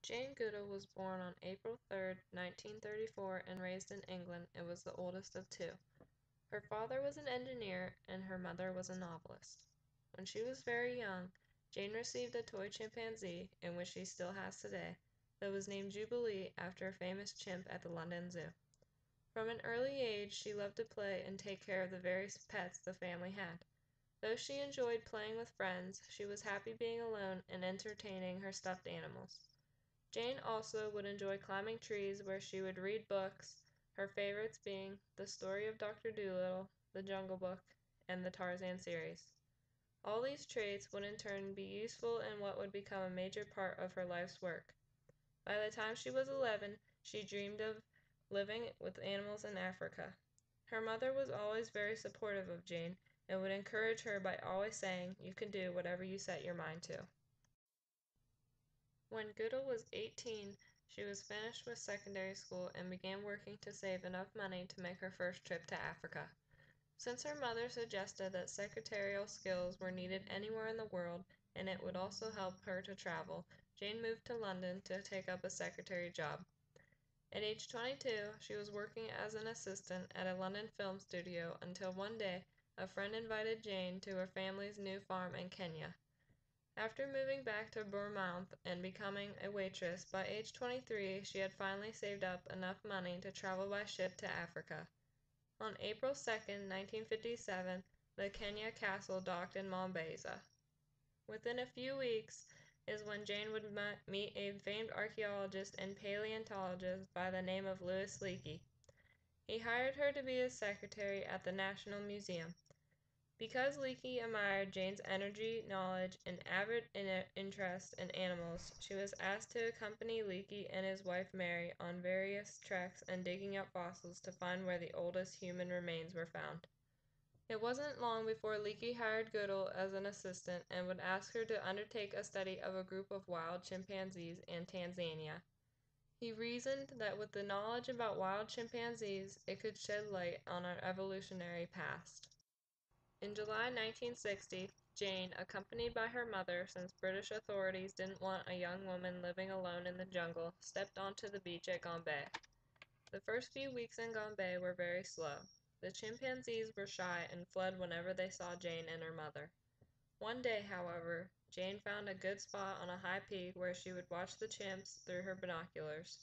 Jane Goodall was born on April 3, 1934, and raised in England, and was the oldest of two. Her father was an engineer, and her mother was a novelist. When she was very young, Jane received a toy chimpanzee, and which she still has today, that was named Jubilee after a famous chimp at the London Zoo. From an early age, she loved to play and take care of the various pets the family had. Though she enjoyed playing with friends, she was happy being alone and entertaining her stuffed animals. Jane also would enjoy climbing trees where she would read books, her favorites being The Story of Dr. Dolittle, The Jungle Book, and the Tarzan series. All these traits would in turn be useful in what would become a major part of her life's work. By the time she was 11, she dreamed of living with animals in Africa. Her mother was always very supportive of Jane and would encourage her by always saying, "You can do whatever you set your mind to." When Goodall was 18, she was finished with secondary school and began working to save enough money to make her first trip to Africa. Since her mother suggested that secretarial skills were needed anywhere in the world, and it would also help her to travel, Jane moved to London to take up a secretary job. At age 22, she was working as an assistant at a London film studio until one day a friend invited Jane to her family's new farm in Kenya. After moving back to Bournemouth and becoming a waitress, by age 23 she had finally saved up enough money to travel by ship to Africa. On April 2, 1957, the Kenya Castle docked in Mombasa. Within a few weeks is when Jane would meet a famed archaeologist and paleontologist by the name of Louis Leakey. He hired her to be his secretary at the National Museum. Because Leakey admired Jane's energy, knowledge, and avid interest in animals, she was asked to accompany Leakey and his wife Mary on various treks and digging up fossils to find where the oldest human remains were found. It wasn't long before Leakey hired Goodall as an assistant and would ask her to undertake a study of a group of wild chimpanzees in Tanzania. He reasoned that with the knowledge about wild chimpanzees, it could shed light on our evolutionary past. In July 1960, Jane, accompanied by her mother, since British authorities didn't want a young woman living alone in the jungle, stepped onto the beach at Gombe. The first few weeks in Gombe were very slow. The chimpanzees were shy and fled whenever they saw Jane and her mother. One day, however, Jane found a good spot on a high peak where she would watch the chimps through her binoculars.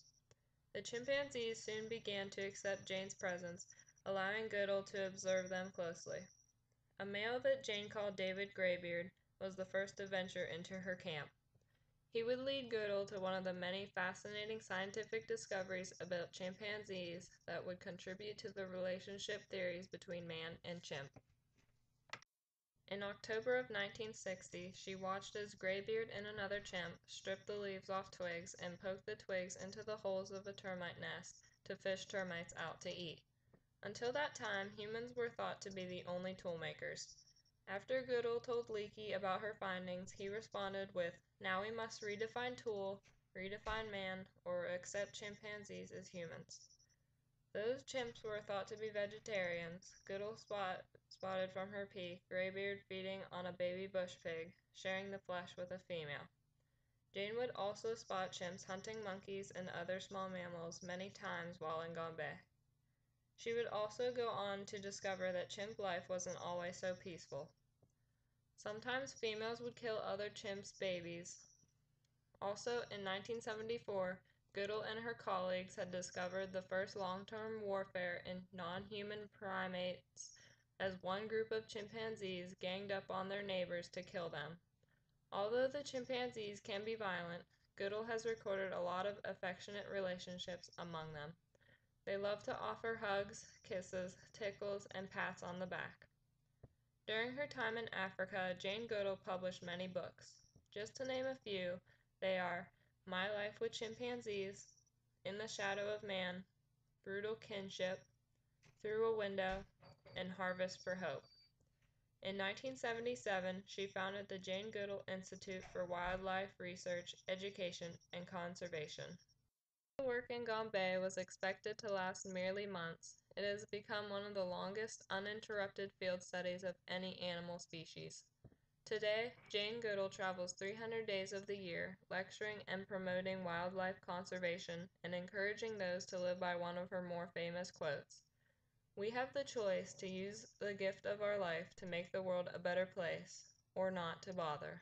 The chimpanzees soon began to accept Jane's presence, allowing Goodall to observe them closely. A male that Jane called David Graybeard was the first to venture into her camp. He would lead Goodall to one of the many fascinating scientific discoveries about chimpanzees that would contribute to the relationship theories between man and chimp. In October of 1960, she watched as Graybeard and another chimp stripped the leaves off twigs and poked the twigs into the holes of a termite nest to fish termites out to eat. Until that time, humans were thought to be the only toolmakers. After Goodall told Leakey about her findings, he responded with, "Now we must redefine tool, redefine man, or accept chimpanzees as humans." Those chimps were thought to be vegetarians. Goodall spotted from her peak Graybeard feeding on a baby bush pig, sharing the flesh with a female. Jane would also spot chimps hunting monkeys and other small mammals many times while in Gombe. She would also go on to discover that chimp life wasn't always so peaceful. Sometimes females would kill other chimps' babies. Also, in 1974, Goodall and her colleagues had discovered the first long-term warfare in non-human primates as one group of chimpanzees ganged up on their neighbors to kill them. Although the chimpanzees can be violent, Goodall has recorded a lot of affectionate relationships among them. They love to offer hugs, kisses, tickles, and pats on the back. During her time in Africa, Jane Goodall published many books. Just to name a few, they are My Life with Chimpanzees, In the Shadow of Man, Brutal Kinship, Through a Window, and Harvest for Hope. In 1977, she founded the Jane Goodall Institute for Wildlife Research, Education, and Conservation. The work in Gombe was expected to last merely months. It has become one of the longest uninterrupted field studies of any animal species. Today, Jane Goodall travels 300 days of the year, lecturing and promoting wildlife conservation and encouraging those to live by one of her more famous quotes. We have the choice to use the gift of our life to make the world a better place, or not to bother.